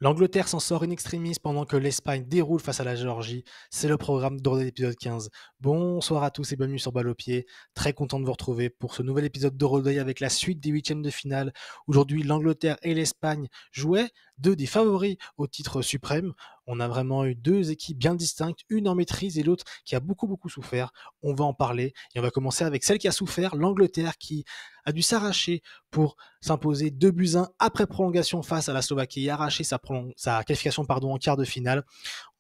L'Angleterre s'en sort in extremis pendant que l'Espagne déroule face à la Géorgie. C'est le programme d'Ordre de l'épisode 15. Bonsoir à tous et bienvenue sur Balle au pied. Très content de vous retrouver pour ce nouvel épisode d'Euroday avec la suite des huitièmes de finale. Aujourd'hui, l'Angleterre et l'Espagne jouaient, deux des favoris au titre suprême. On a vraiment eu deux équipes bien distinctes, une en maîtrise et l'autre qui a beaucoup souffert. On va en parler et on va commencer avec celle qui a souffert, l'Angleterre qui a dû s'arracher pour s'imposer 2-1 après prolongation face à la Slovaquie et arracher sa qualification en quart de finale.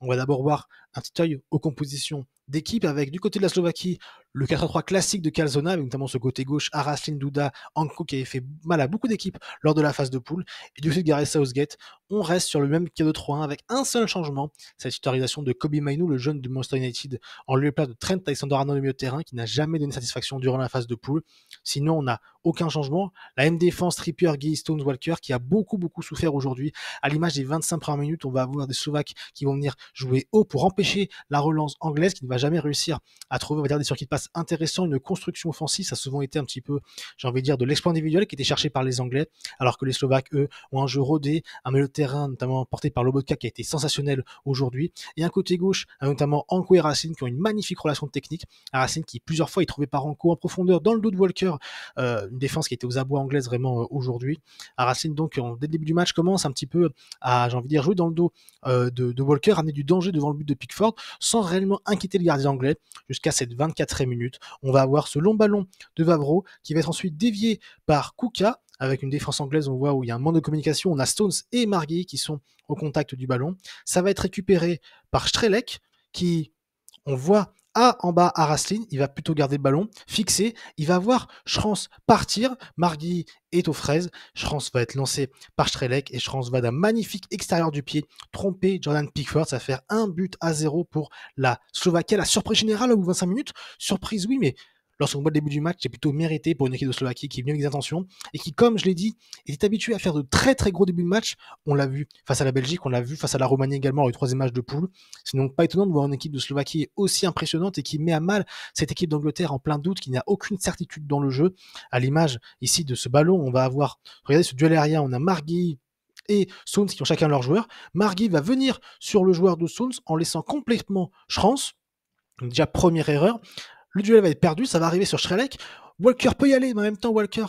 On va d'abord voir un petit œil aux compositions d'équipe avec du côté de la Slovaquie le 4-3 classique de Calzona, avec notamment ce côté gauche Araslin, Duda, Anko qui avait fait mal à beaucoup d'équipes lors de la phase de poule. Et du côté de Gareth Southgate, on reste sur le même 4-2-3-1 avec un seul changement, c'est la titularisation de Kobbie Mainoo, le jeune de Manchester United, en lieu et place de Trent Alexander-Arnold au milieu de terrain, qui n'a jamais donné satisfaction durant la phase de poule. Sinon, on n'a aucun changement. La même défense, Trippier, Gay, Stones, Walker, qui a beaucoup souffert aujourd'hui. À l'image des 25 premières minutes, on va avoir des Slovaques qui vont venir jouer haut pour empêcher la relance anglaise, qui ne va jamais réussir à trouver, on va dire, des circuits de passe intéressants, une construction offensive. Ça a souvent été un petit peu, j'ai envie de dire, de l'exploit individuel qui était cherché par les Anglais, alors que les Slovaques, eux, ont un jeu rodé, un milieu de terrain, notamment porté par Lobotka, qui a été sensationnel aujourd'hui, et un côté gauche, notamment Anko et Racine, qui ont une magnifique relation technique. Racine qui, plusieurs fois, est trouvé par Anko en profondeur dans le dos de Walker, une défense qui était aux abois anglaises vraiment aujourd'hui. Racine, donc, dès le début du match, commence un petit peu à, j'ai envie de dire, jouer dans le dos de Walker, amener du danger devant le but de Pickford, sans réellement inquiéter le gardien anglais, jusqu'à cette 24e minute. On va avoir ce long ballon de Vavro, qui va être ensuite dévié par Kuka, avec une défense anglaise, on voit où il y a un manque de communication, on a Stones et Margui qui sont au contact du ballon. Ça va être récupéré par Strelec, qui, on voit, en bas à Raslin, il va plutôt garder le ballon, fixé, il va voir Schranz partir, Margui est aux fraises, Schranz va être lancé par Strelec et Schranz va d'un magnifique extérieur du pied tromper Jordan Pickford, ça va faire 1-0 pour la Slovaquie, la surprise générale au bout de 25 minutes, surprise oui, mais lorsqu'on voit le début du match, c'est plutôt mérité pour une équipe de Slovaquie qui est venue avec des intentions et qui, comme je l'ai dit, était habituée à faire de très gros débuts de match. On l'a vu face à la Belgique, on l'a vu face à la Roumanie également, le troisième match de poule. C'est donc pas étonnant de voir une équipe de Slovaquie aussi impressionnante et qui met à mal cette équipe d'Angleterre en plein doute, qui n'a aucune certitude dans le jeu. À l'image ici de ce ballon, on va avoir, regardez ce duel aérien, on a Margui et Stones qui ont chacun leur joueur. Margui va venir sur le joueur de Stones en laissant complètement Schranz. Déjà, première erreur. Le duel va être perdu, ça va arriver sur Strelec. Walker peut y aller, mais en même temps, Walker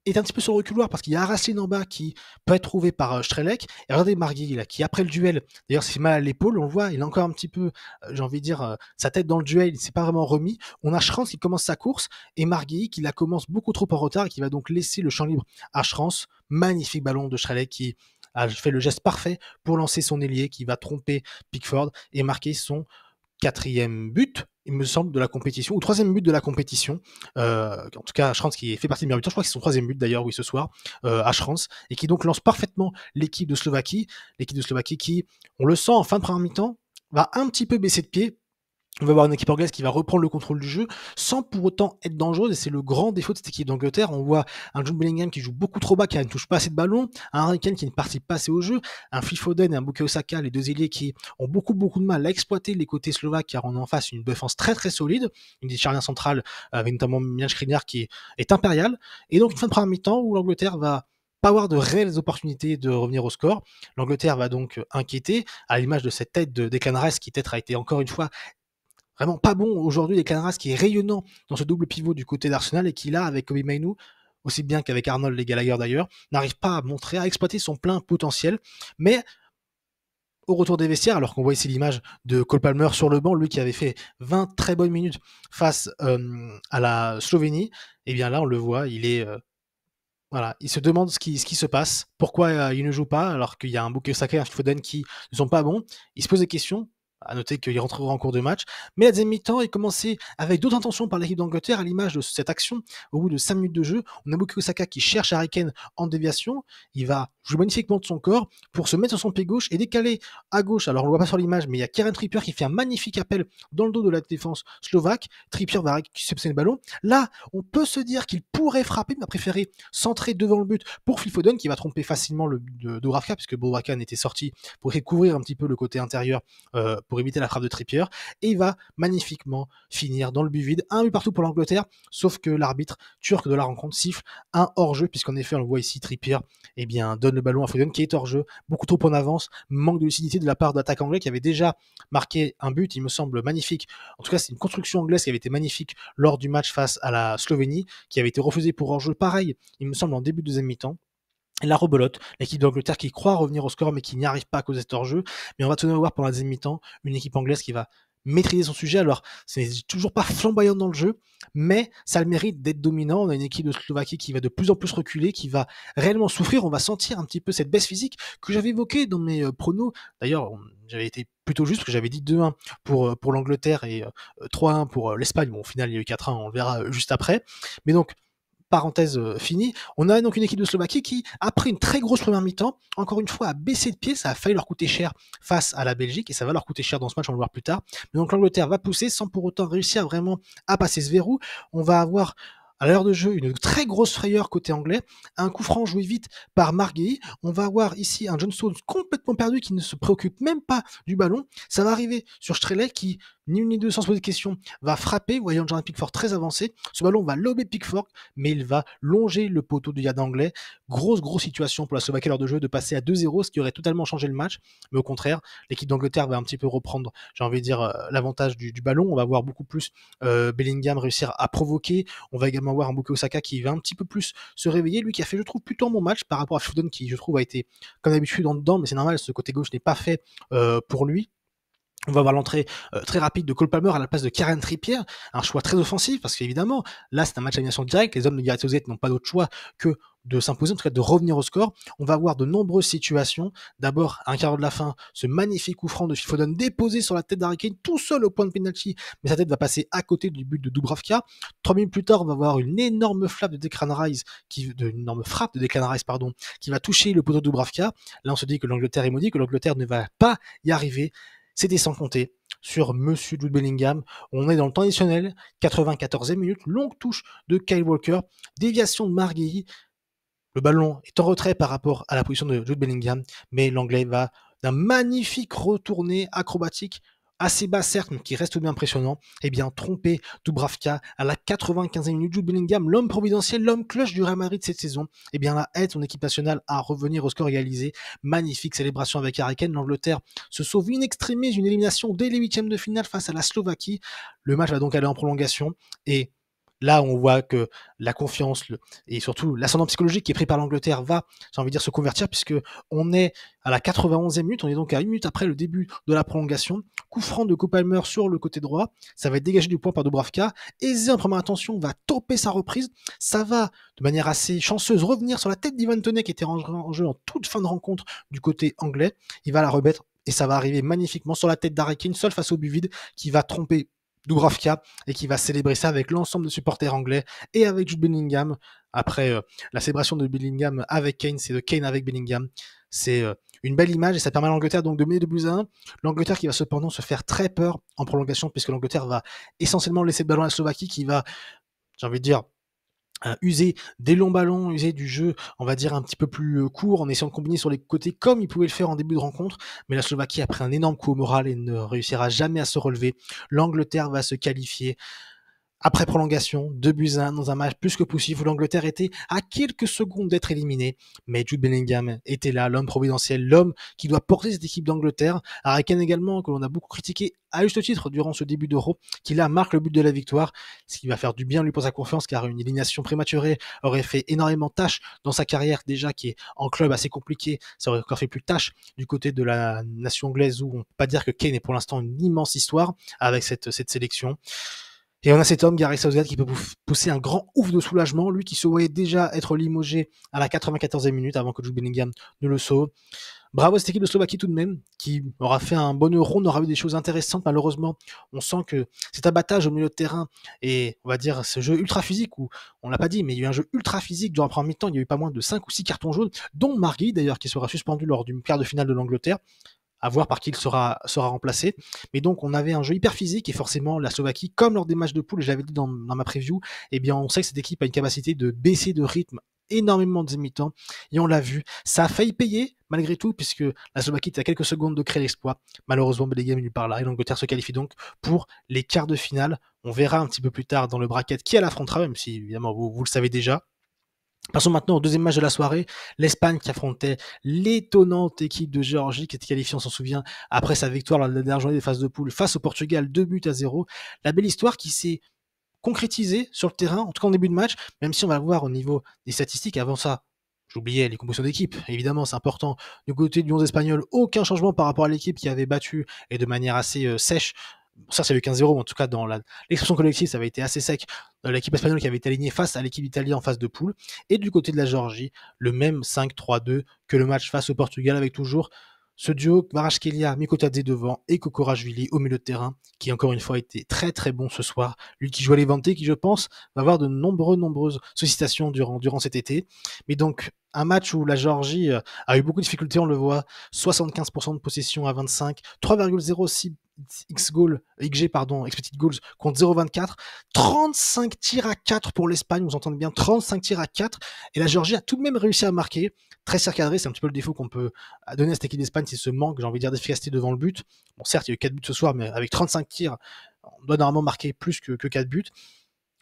est un petit peu sur le reculoir parce qu'il y a Araslin en bas qui peut être trouvé par Strelec. Et regardez Margui, là, qui après le duel, d'ailleurs, s'est fait mal à l'épaule, on le voit, il a encore un petit peu, j'ai envie de dire, sa tête dans le duel, il ne s'est pas vraiment remis. On a Schranz qui commence sa course et Margui qui la commence beaucoup trop en retard et qui va donc laisser le champ libre à Schranz. Magnifique ballon de Strelec qui a fait le geste parfait pour lancer son ailier qui va tromper Pickford et marquer son quatrième but, il me semble, de la compétition, ou troisième but de la compétition. En tout cas, Schranz qui fait partie des meilleurs buteurs, je crois que c'est son troisième but d'ailleurs, oui, ce soir, à Schranz, et qui donc lance parfaitement l'équipe de Slovaquie qui, on le sent en fin de première mi-temps, va un petit peu baisser de pied. On va avoir une équipe anglaise qui va reprendre le contrôle du jeu sans pour autant être dangereuse, et c'est le grand défaut de cette équipe d'Angleterre. On voit un Jude Bellingham qui joue beaucoup trop bas, qui ne touche pas assez de ballons, un Harry Kane qui ne participe pas assez au jeu, un Phil Foden et un Bukayo Saka, les deux ailiers qui ont beaucoup de mal à exploiter les côtés slovaques, car on a en face une défense très solide, une des charnières centrales avec notamment Milan Skriniar qui est impérial, et donc une fin de première mi-temps où l'Angleterre va pas avoir de réelles opportunités de revenir au score. L'Angleterre va donc inquiéter, à l'image de cette tête de Declan Rice qui peut-être a été encore une fois vraiment pas bon aujourd'hui, Declan Rice qui est rayonnant dans ce double pivot du côté d'Arsenal et qui là, avec Kobbie Mainoo, aussi bien qu'avec Arnold et Gallagher d'ailleurs, n'arrive pas à montrer, à exploiter son plein potentiel. Mais au retour des vestiaires, alors qu'on voit ici l'image de Cole Palmer sur le banc, lui qui avait fait 20 très bonnes minutes face à la Slovénie, et bien là on le voit, il est voilà, il se demande ce qui se passe, pourquoi il ne joue pas alors qu'il y a un Bukayo Saka et un Foden qui ne sont pas bons. Il se pose des questions. À noter qu'il rentrera en cours de match. Mais à la deuxième mi-temps, il commençait avec d'autres intentions par l'équipe d'Angleterre, à l'image de cette action. Au bout de 5 minutes de jeu, on a Bukayo Saka qui cherche Harry Kane en déviation. Il va jouer magnifiquement de son corps pour se mettre sur son pied gauche et décaler à gauche. Alors on ne le voit pas sur l'image, mais il y a Kieran Trippier qui fait un magnifique appel dans le dos de la défense slovaque. Trippier va récupérer le ballon. Là, on peut se dire qu'il pourrait frapper, mais a préféré centrer devant le but pour Phil Foden qui va tromper facilement le but de Dubravka, puisque Dubravka était sorti pour essayer de couvrir un petit peu le côté intérieur pour éviter la frappe de Trippier, et il va magnifiquement finir dans le but vide. Un but partout pour l'Angleterre, sauf que l'arbitre turc de la rencontre siffle un hors-jeu, puisqu'en effet, on le voit ici, Trippier donne le ballon à Foden qui est hors jeu, beaucoup trop en avance, manque de lucidité de la part de l'attaque anglais qui avait déjà marqué un but, il me semble magnifique. En tout cas, c'est une construction anglaise qui avait été magnifique lors du match face à la Slovénie, qui avait été refusée pour hors jeu pareil, il me semble en début de deuxième mi-temps. La rebelote, l'équipe d'Angleterre qui croit revenir au score mais qui n'y arrive pas à cause de cet hors-jeu. Mais on va tout de même voir pendant la deuxième mi-temps une équipe anglaise qui va maîtriser son sujet. Alors, c'est toujours pas flamboyant dans le jeu, mais ça a le mérite d'être dominant. On a une équipe de Slovaquie qui va de plus en plus reculer, qui va réellement souffrir. On va sentir un petit peu cette baisse physique que j'avais évoquée dans mes pronos. D'ailleurs, j'avais été plutôt juste parce que j'avais dit 2-1 pour l'Angleterre et 3-1 pour l'Espagne. Bon, au final, il y a eu 4-1, on le verra juste après. Mais donc, parenthèse finie, on a donc une équipe de Slovaquie qui, après une très grosse première mi-temps, encore une fois, a baissé de pied, ça a failli leur coûter cher face à la Belgique, et ça va leur coûter cher dans ce match, on va le voir plus tard. Mais donc l'Angleterre va pousser sans pour autant réussir vraiment à passer ce verrou. On va avoir à l'heure de jeu une très grosse frayeur côté anglais, un coup franc joué vite par Marguerite. On va avoir ici un John Stones complètement perdu qui ne se préoccupe même pas du ballon. Ça va arriver sur Strelec qui, ni une ni deux sans se poser de questions, va frapper, voyant Jordan Pickford très avancé. Ce ballon va lober Pickford, mais il va longer le poteau du Yad anglais. Grosse situation pour la Slovaquie à l'heure de jeu de passer à 2-0, ce qui aurait totalement changé le match. Mais au contraire, l'équipe d'Angleterre va un petit peu reprendre, j'ai envie de dire, l'avantage du ballon. On va voir beaucoup plus Bellingham réussir à provoquer. On va également voir un Bukayo Saka qui va un petit peu plus se réveiller. Lui qui a fait, je trouve, plutôt un bon match par rapport à Foden qui, je trouve, a été, comme d'habitude, en dedans. Mais c'est normal, ce côté gauche n'est pas fait pour lui. On va avoir l'entrée très rapide de Cole Palmer à la place de Kieran Trippier, un choix très offensif parce qu'évidemment, là c'est un match à élimination directe, les hommes de Gareth Southgate n'ont pas d'autre choix que de s'imposer, en tout cas de revenir au score. On va avoir de nombreuses situations. D'abord, à un quart de la fin, ce magnifique coup franc de Phil Foden déposé sur la tête d'Harry Kane, tout seul au point de penalty, mais sa tête va passer à côté du but de Dubravka. 3 minutes plus tard, on va avoir une énorme frappe de Declan Rice, qui va toucher le poteau de Dubravka. Là, on se dit que l'Angleterre est maudite, que l'Angleterre ne va pas y arriver. C'était sans compter sur Monsieur Jude Bellingham. On est dans le temps additionnel, 94e minute, longue touche de Kyle Walker, déviation de Marguerite. Le ballon est en retrait par rapport à la position de Jude Bellingham, mais l'Anglais va d'un magnifique retourné acrobatique, assez bas certes, mais qui reste tout de même impressionnant, et bien tromper Dubravka à la 95e minute. Jude Bellingham, l'homme providentiel, l'homme clutch du Real Madrid cette saison, et bien là aide son équipe nationale à revenir au score égalisé. Magnifique célébration avec Harry Kane. L'Angleterre se sauve in extremis d'une élimination dès les huitièmes de finale face à la Slovaquie. Le match va donc aller en prolongation et là, on voit que la confiance et surtout l'ascendant psychologique qui est pris par l'Angleterre va, j'ai envie de dire, se convertir puisque on est à la 91e minute, on est donc à 1 minute après le début de la prolongation. Coup franc de Cole Palmer sur le côté droit, ça va être dégagé du point par Dubravka. Eze en première intention va toper sa reprise, ça va de manière assez chanceuse revenir sur la tête d'Ivan Toney qui était en jeu en toute fin de rencontre du côté anglais. Il va la remettre et ça va arriver magnifiquement sur la tête d'Harry Kane, seul face au but vide, qui va tromper Dubravka et qui va célébrer ça avec l'ensemble des supporters anglais et avec Jude Bellingham. Après la célébration de Bellingham avec Kane, c'est de Kane avec Bellingham. C'est une belle image et ça permet à l'Angleterre donc de mener 2-1. L'Angleterre qui va cependant se faire très peur en prolongation puisque l'Angleterre va essentiellement laisser le ballon à la Slovaquie qui va, j'ai envie de dire, user des longs ballons, user du jeu, on va dire un petit peu plus court, en essayant de combiner sur les côtés comme il pouvait le faire en début de rencontre, mais la Slovaquie a pris un énorme coup au moral et ne réussira jamais à se relever. L'Angleterre va se qualifier après prolongation, 2-1 dans un match plus que poussif où l'Angleterre était à quelques secondes d'être éliminée. Mais Jude Bellingham était là, l'homme providentiel, l'homme qui doit porter cette équipe d'Angleterre. Harry Kane également, que l'on a beaucoup critiqué à juste titre durant ce début d'Euro, qui là marque le but de la victoire, ce qui va faire du bien lui pour sa confiance, car une élimination prématurée aurait fait énormément tâche dans sa carrière déjà qui est en club assez compliqué. Ça aurait encore fait plus tâche du côté de la nation anglaise où on peut pas dire que Kane est pour l'instant une immense histoire avec cette sélection. Et on a cet homme, Gareth Southgate, qui peut pousser un grand ouf de soulagement, lui qui se voyait déjà être limogé à la 94e minute avant que Jude Bellingham ne le sauve. Bravo à cette équipe de Slovaquie tout de même, qui aura fait un bon Euro, on aura vu des choses intéressantes. Malheureusement, on sent que cet abattage au milieu de terrain et, on va dire, ce jeu ultra physique où, on l'a pas dit, mais il y a eu un jeu ultra physique durant la première mi-temps, il y a eu pas moins de 5 ou 6 cartons jaunes, dont Marguerite d'ailleurs, qui sera suspendu lors du quart de finale de l'Angleterre. À voir par qui il sera remplacé. Mais donc, on avait un jeu hyper physique et forcément, la Slovaquie, comme lors des matchs de poule, et je l'avais dit dans ma preview, eh bien, on sait que cette équipe a une capacité de baisser de rythme énormément de mi-temps et on l'a vu. Ça a failli payer malgré tout puisque la Slovaquie était à quelques secondes de créer l'exploit. Malheureusement, Bellingham est venu par là et l'Angleterre se qualifie donc pour les quarts de finale. On verra un petit peu plus tard dans le bracket qui elle affrontera, même si évidemment vous le savez déjà. Passons maintenant au deuxième match de la soirée, l'Espagne qui affrontait l'étonnante équipe de Géorgie qui était qualifiée, on s'en souvient, après sa victoire lors de la dernière journée des phases de poule face au Portugal, 2-0. La belle histoire qui s'est concrétisée sur le terrain, en tout cas en début de match, même si on va le voir au niveau des statistiques. Avant ça, j'oubliais les compositions d'équipe, évidemment c'est important. Du côté du 11 espagnol, aucun changement par rapport à l'équipe qui avait battu et de manière assez sèche. Ça, ça avait 15-0, mais en tout cas, dans l'expression collective, ça avait été assez sec. L'équipe espagnole qui avait été alignée face à l'équipe italienne en phase de poule. Et du côté de la Géorgie, le même 5-3-2 que le match face au Portugal, avec toujours ce duo Kvaratskhelia, Mikotadze devant et Kokorashvili au milieu de terrain, qui encore une fois a été très très bon ce soir. Lui qui joue à Levante, qui je pense va avoir de nombreuses sollicitations durant cet été. Mais donc, un match où la Géorgie a eu beaucoup de difficultés, on le voit, 75% de possession à 25, 3,06 expected goals contre 0,24, 35 tirs à 4 pour l'Espagne, vous entendez bien, 35 tirs à 4, et la Géorgie a tout de même réussi à marquer, très cadré, c'est un petit peu le défaut qu'on peut donner à cette équipe d'Espagne, c'est ce manque, j'ai envie de dire, d'efficacité devant le but. Bon, certes, il y a eu 4 buts ce soir, mais avec 35 tirs, on doit normalement marquer plus que 4 buts.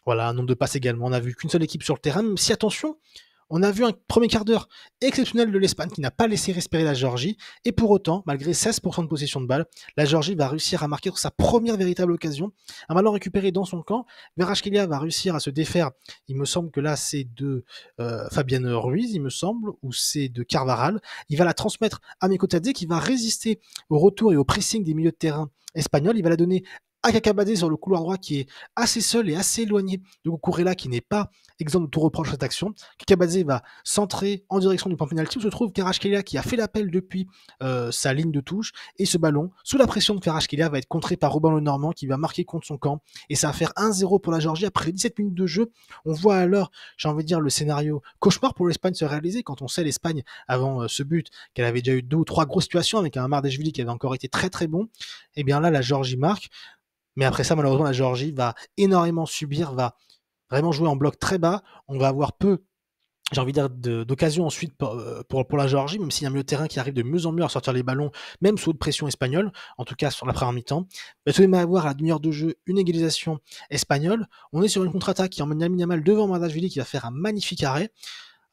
Voilà, un nombre de passes également. On n'a vu qu'une seule équipe sur le terrain, même si attention, on a vu un premier quart d'heure exceptionnel de l'Espagne qui n'a pas laissé respirer la Géorgie. Et pour autant, malgré 16% de possession de balle, la Géorgie va réussir à marquer sa première véritable occasion. Un ballon récupéré dans son camp. Kvaratskhelia va réussir à se défaire. Il me semble que là, c'est de Fabian Ruiz, il me semble, ou c'est de Carvajal. Il va la transmettre à Mikotadze qui va résister au retour et au pressing des milieux de terrain espagnols. Il va la donner à Kakabadé sur le couloir droit qui est assez seul et assez éloigné de Cucurella qui n'est pas exemple de tout reproche cette action. Kakabadé va centrer en direction du point penalty où se trouve Kvaratskhelia qui a fait l'appel depuis sa ligne de touche et ce ballon, sous la pression de Kvaratskhelia, va être contré par Robin Lenormand qui va marquer contre son camp et ça va faire 1-0 pour la Géorgie après 17 minutes de jeu. On voit alors, j'ai envie de dire, le scénario cauchemar pour l'Espagne se réaliser quand on sait l'Espagne avant ce but qu'elle avait déjà eu 2 ou 3 grosses situations avec un Mardashvili qui avait encore été très très bon. Et bien là la Géorgie marque. Mais après ça, malheureusement, la Géorgie va énormément subir, va vraiment jouer en bloc très bas. On va avoir peu, j'ai envie de dire, d'occasions ensuite pour la Géorgie, même s'il y a un milieu de terrain qui arrive de mieux en mieux à sortir les ballons, même sous haute pression espagnole, en tout cas sur la première mi-temps. Il va tout de même avoir à la demi-heure de jeu une égalisation espagnole. On est sur une contre-attaque qui emmène Lamine Yamal devant Mardashvili qui va faire un magnifique arrêt.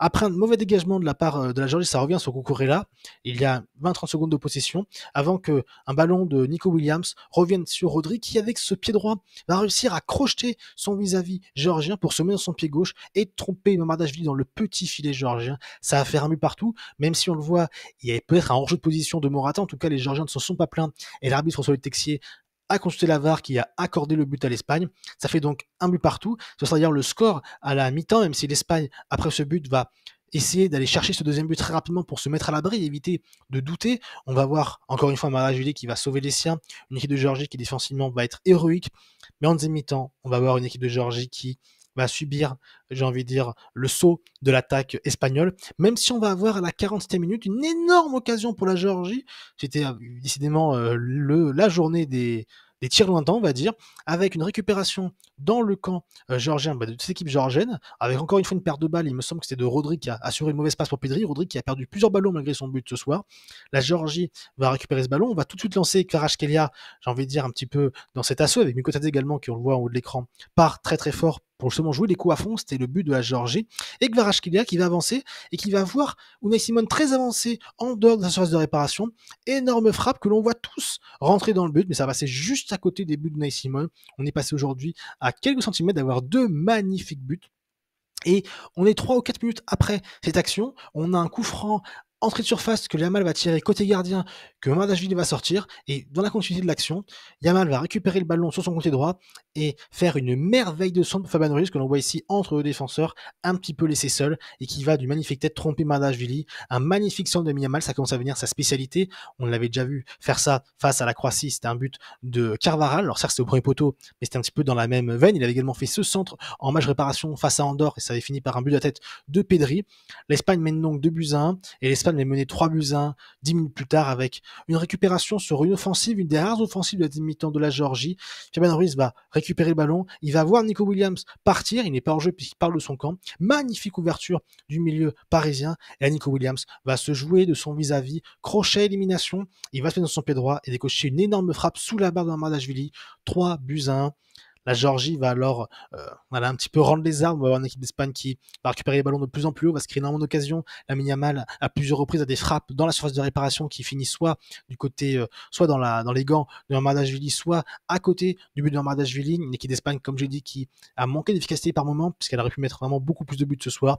Après un mauvais dégagement de la part de la Géorgie, ça revient sur Cucurella. Il y a 20-30 secondes de possession avant que un ballon de Nico Williams revienne sur Rodri qui, avec ce pied droit, va réussir à crocheter son vis-à-vis géorgien pour se mettre dans son pied gauche et tromper Mamardashvili dans le petit filet géorgien. Ça va faire un but partout, même si on le voit, il y avait peut-être un hors-jeu de position de Morata. En tout cas, les Géorgiens ne s'en sont pas plaints et l'arbitre François Texier a consulté la VAR qui a accordé le but à l'Espagne. Ça fait donc un but partout. Ce sera d'ailleurs le score à la mi-temps, même si l'Espagne, après ce but, va essayer d'aller chercher ce deuxième but très rapidement pour se mettre à l'abri et éviter de douter. On va voir encore une fois Mardashvili qui va sauver les siens, une équipe de Géorgie qui défensivement va être héroïque, mais en deuxième mi-temps, on va voir une équipe de Géorgie qui va subir, j'ai envie de dire, le saut de l'attaque espagnole, même si on va avoir à la 47e minute une énorme occasion pour la Géorgie. C'était décidément la journée des tirs lointains, on va dire, avec une récupération dans le camp géorgien de cette équipe géorgienne, avec encore une fois une perte de balle. Il me semble que c'est de Rodri qui a assuré une mauvaise passe pour Pedri. Rodri qui a perdu plusieurs ballons malgré son but ce soir. La Géorgie va récupérer ce ballon. On va tout de suite lancer Kvaratskhelia, j'ai envie de dire, un petit peu dans cet assaut, avec Mikotadze également, qui on le voit en haut de l'écran, part très très fort pour justement jouer les coups à fond. C'était le but de la Géorgie. Et Kvaratskhelia qui va avancer et qui va voir Unai Simon très avancé en dehors de sa surface de réparation. Énorme frappe que l'on voit tous rentrer dans le but, mais ça va passer juste à côté des buts de Unai Simon. On est passé aujourd'hui à quelques centimètres d'avoir 2 magnifiques buts. Et on est 3 ou 4 minutes après cette action, on a un coup franc entrée de surface que Yamal va tirer côté gardien, que Mardashvili va sortir, et dans la continuité de l'action, Yamal va récupérer le ballon sur son côté droit et faire une merveille de centre pour Fabian Ruiz que l'on voit ici entre deux défenseurs, un petit peu laissé seul, et qui va du magnifique tête tromper Mardashvili. Un magnifique centre de Yamal, ça commence à devenir sa spécialité. On l'avait déjà vu faire ça face à la Croatie, c'était un but de Carvajal. Alors certes, c'était au premier poteau, mais c'était un petit peu dans la même veine. Il avait également fait ce centre en match réparation face à Andorre, et ça avait fini par un but de la tête de Pedri. L'Espagne mène donc 2-1, et l'Espagne est menée 3-1 10 minutes plus tard avec une récupération sur une offensive, une des rares offensives de la deuxième mi-temps de la Géorgie. Fabian Ruiz va récupérer le ballon, il va voir Nico Williams partir, il n'est pas en jeu puisqu'il parle de son camp. Magnifique ouverture du milieu parisien, et là Nico Williams va se jouer de son vis-à-vis, crochet, élimination, il va se mettre dans son pied droit et décocher une énorme frappe sous la barre de Mardashvili. 3-1. La Géorgie va alors voilà, un petit peu rendre les armes. On va avoir une équipe d'Espagne qui va récupérer les ballons de plus en plus haut, va se créer énormément d'occasions. Lamine Yamal à plusieurs reprises à des frappes dans la surface de réparation qui finit soit du côté, soit dans les gants de Mamardashvili, soit à côté du but de Mamardashvili. Une équipe d'Espagne, comme j'ai dit, qui a manqué d'efficacité par moment, puisqu'elle aurait pu mettre vraiment beaucoup plus de buts ce soir.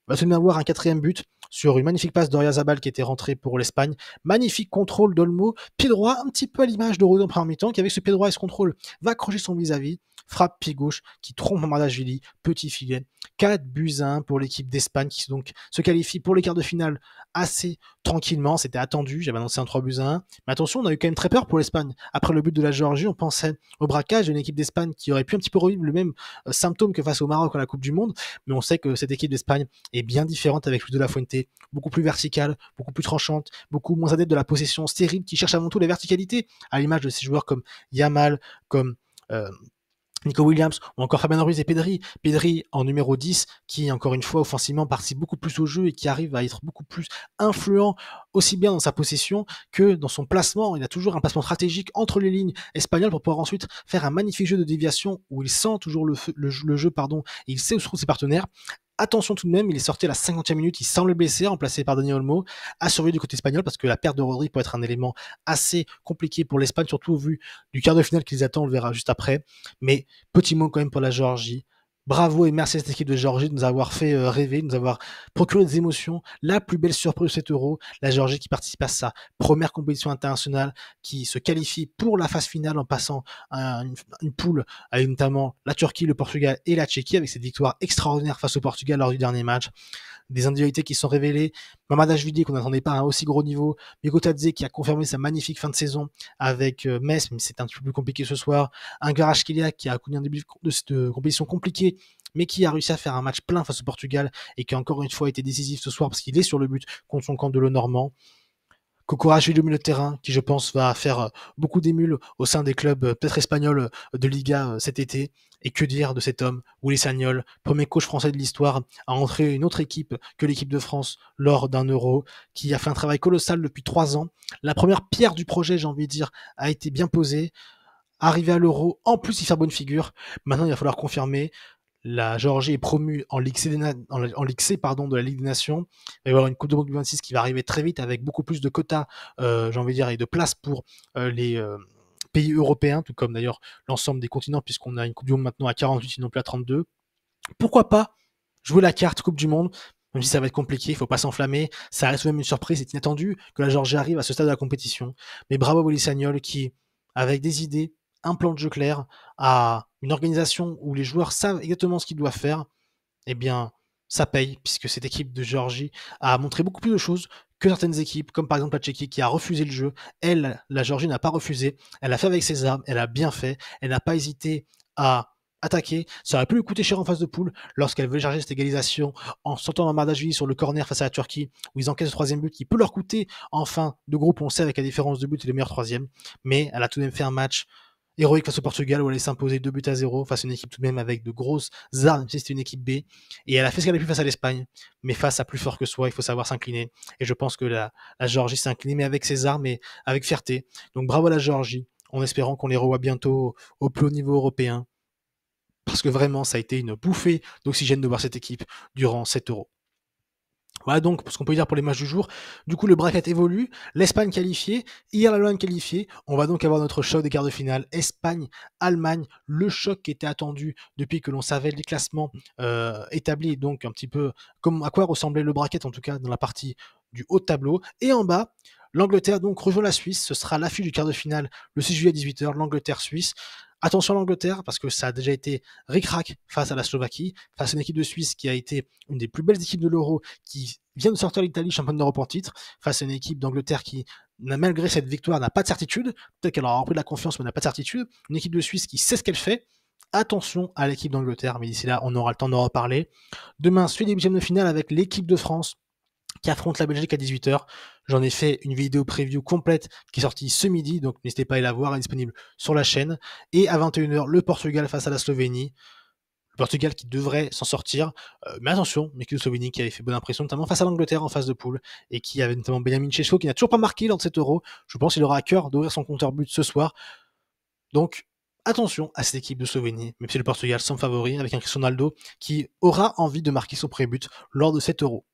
On va tout de même avoir un quatrième but sur une magnifique passe d'Oyarzabal qui était rentrée pour l'Espagne. Magnifique contrôle d'Olmo, pied droit, un petit peu à l'image de Rodon en première mi-temps, qui avec ce pied droit et ce contrôle va accrocher son vis-à-vis. Frappe pied gauche qui trompe Mamardashvili, petit filet. 4-1 pour l'équipe d'Espagne qui donc se qualifie pour les quarts de finale assez tranquillement. C'était attendu, j'avais annoncé un 3-1. Mais attention, on a eu quand même très peur pour l'Espagne. Après le but de la Géorgie, on pensait au braquage d'une équipe d'Espagne qui aurait pu un petit peu revivre le même symptôme que face au Maroc à la Coupe du Monde. Mais on sait que cette équipe d'Espagne est bien différente avec Luis de la Fuente, beaucoup plus verticale, beaucoup plus tranchante, beaucoup moins adepte de la possession stérile qui cherche avant tout la verticalité, à l'image de ces joueurs comme Yamal, comme Nico Williams ou encore Fabian Ruiz et Pedri. Pedri en numéro 10 qui, encore une fois, offensivement participe beaucoup plus au jeu et qui arrive à être beaucoup plus influent aussi bien dans sa possession que dans son placement. Il a toujours un placement stratégique entre les lignes espagnoles pour pouvoir ensuite faire un magnifique jeu de déviation où il sent toujours le jeu, et il sait où se trouvent ses partenaires. Attention tout de même, il est sorti à la 50e minute, il semble blessé, remplacé par Dani Olmo, à surveiller du côté espagnol parce que la perte de Rodri peut être un élément assez compliqué pour l'Espagne, surtout au vu du quart de finale qu'ils attendent, on le verra juste après. Mais petit mot quand même pour la Géorgie. Bravo et merci à cette équipe de Géorgie de nous avoir fait rêver, de nous avoir procuré des émotions. La plus belle surprise de cet Euro, la Géorgie qui participe à sa première compétition internationale, qui se qualifie pour la phase finale en passant une poule avec notamment la Turquie, le Portugal et la Tchéquie avec cette victoire extraordinaire face au Portugal lors du dernier match. Des individualités qui sont révélées. Mamardashvili qu'on n'attendait pas à un aussi gros niveau. Mikotadze qui a confirmé sa magnifique fin de saison avec Metz, mais c'est un petit peu plus compliqué ce soir. Un Kvaratskhelia qui a connu un début de cette compétition compliquée, mais qui a réussi à faire un match plein face au Portugal et qui a encore une fois été décisif ce soir parce qu'il est sur le but contre son camp de l'eau normand. Kokorachi, le milieu de terrain, qui je pense va faire beaucoup d'émules au sein des clubs peut-être espagnols de Liga cet été. Et que dire de cet homme, Willy Sagnol, premier coach français de l'histoire, a entré une autre équipe que l'équipe de France lors d'un Euro, qui a fait un travail colossal depuis 3 ans. La première pierre du projet, j'ai envie de dire, a été bien posée. Arriver à l'Euro, en plus y faire bonne figure. Maintenant, il va falloir confirmer. La Géorgie est promue en Ligue C, de la Ligue des Nations. Il va y avoir une Coupe du Monde 2026 qui va arriver très vite avec beaucoup plus de quotas, j'ai envie de dire, et de places pour les pays européens, tout comme d'ailleurs l'ensemble des continents, puisqu'on a une Coupe du Monde maintenant à 48 et non plus à 32. Pourquoi pas jouer la carte Coupe du Monde, même si ça va être compliqué, il ne faut pas s'enflammer. Ça reste même une surprise, c'est inattendu que la Géorgie arrive à ce stade de la compétition. Mais bravo à Willy Sagnol qui, avec des idées, un plan de jeu clair, a une organisation où les joueurs savent exactement ce qu'ils doivent faire, eh bien, ça paye, puisque cette équipe de Géorgie a montré beaucoup plus de choses que certaines équipes, comme par exemple la Tchéquie qui a refusé le jeu. Elle, la Géorgie, n'a pas refusé. Elle a fait avec ses armes, elle a bien fait. Elle n'a pas hésité à attaquer. Ça aurait pu lui coûter cher en phase de poule lorsqu'elle veut charger cette égalisation en sortant Mamardashvili sur le corner face à la Turquie, où ils encaissent le troisième but qui peut leur coûter en fin de groupe. On sait avec la différence de but et le meilleur troisième. Mais elle a tout de même fait un match héroïque face au Portugal où elle allait s'imposer 2-0 face à une équipe tout de même avec de grosses armes, même si c'était une équipe B. Et elle a fait ce qu'elle a pu face à l'Espagne, mais face à plus fort que soi, il faut savoir s'incliner. Et je pense que la Géorgie s'est inclinée, mais avec ses armes et avec fierté. Donc bravo à la Géorgie, en espérant qu'on les revoit bientôt au plus haut niveau européen. Parce que vraiment, ça a été une bouffée d'oxygène de voir cette équipe durant 7 euros. Voilà donc ce qu'on peut dire pour les matchs du jour. Du coup, le bracket évolue. L'Espagne qualifiée, Irlande qualifiée. On va donc avoir notre choc des quarts de finale. Espagne-Allemagne, le choc qui était attendu depuis que l'on savait les classements établis. Donc un petit peu comme à quoi ressemblait le bracket, en tout cas dans la partie du haut de tableau. Et en bas, l'Angleterre donc rejoint la Suisse. Ce sera l'affiche du quart de finale le 6 juillet à 18h, l'Angleterre-Suisse. Attention à l'Angleterre, parce que ça a déjà été ric-rac face à la Slovaquie, face à une équipe de Suisse qui a été une des plus belles équipes de l'Euro, qui vient de sortir l'Italie championne d'Europe en titre, face à une équipe d'Angleterre qui, malgré cette victoire, n'a pas de certitude. Peut-être qu'elle aura repris de la confiance, mais n'a pas de certitude. Une équipe de Suisse qui sait ce qu'elle fait. Attention à l'équipe d'Angleterre, mais d'ici là, on aura le temps d'en reparler. Demain, suite des huitièmes de finale avec l'équipe de France qui affronte la Belgique à 18h. J'en ai fait une vidéo preview complète qui est sortie ce midi, donc n'hésitez pas à aller la voir, elle est disponible sur la chaîne. Et à 21h, le Portugal face à la Slovénie. Le Portugal qui devrait s'en sortir, mais attention, l'équipe de Slovénie qui avait fait bonne impression, notamment face à l'Angleterre en phase de poule, et qui avait notamment Benjamin Šeško qui n'a toujours pas marqué lors de cet Euro. Je pense qu'il aura à cœur d'ouvrir son compteur but ce soir. Donc, attention à cette équipe de Slovénie, même si le Portugal semble favori, avec un Cristiano Ronaldo qui aura envie de marquer son premier but lors de cet Euro.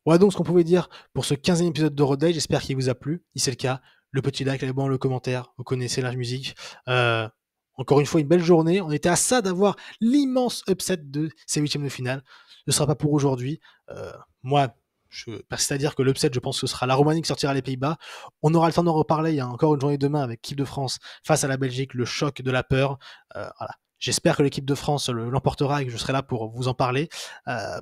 Voilà donc ce qu'on pouvait dire pour ce 15e épisode de Road Day. J'espère qu'il vous a plu. Si c'est le cas, le petit like, l'abonnement, le commentaire, vous connaissez la musique. Encore une fois, une belle journée. On était à ça d'avoir l'immense upset de ces huitièmes de finale. Ce ne sera pas pour aujourd'hui. Moi, je persiste à dire que l'upset, je pense que ce sera la Roumanie qui sortira les Pays-Bas. On aura le temps d'en reparler. Il y a encore une journée demain avec l'équipe de France face à la Belgique, le choc de la peur. Voilà. J'espère que l'équipe de France l'emportera et que je serai là pour vous en parler.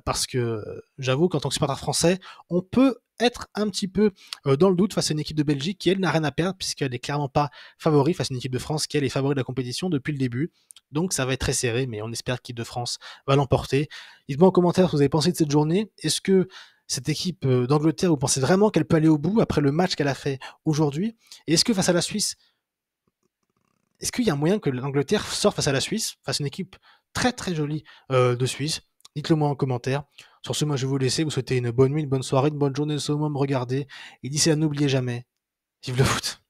Parce que j'avoue qu'en tant que supporter français, on peut être un petit peu dans le doute face à une équipe de Belgique qui, elle, n'a rien à perdre puisqu'elle n'est clairement pas favori face à une équipe de France qui, elle, est favori de la compétition depuis le début. Donc ça va être très serré, mais on espère que l'équipe de France va l'emporter. Dites-moi en commentaire ce que vous avez pensé de cette journée. Est-ce que cette équipe d'Angleterre, vous pensez vraiment qu'elle peut aller au bout après le match qu'elle a fait aujourd'hui? Et est-ce que face à la Suisse, est-ce qu'il y a un moyen que l'Angleterre sorte face à la Suisse, face à une équipe très très jolie de Suisse? Dites-le moi en commentaire. Sur ce, moi je vais vous laisser, vous souhaiter une bonne nuit, une bonne soirée, une bonne journée, ce moment me regarder. Et d'ici là, n'oubliez jamais, vive le foot!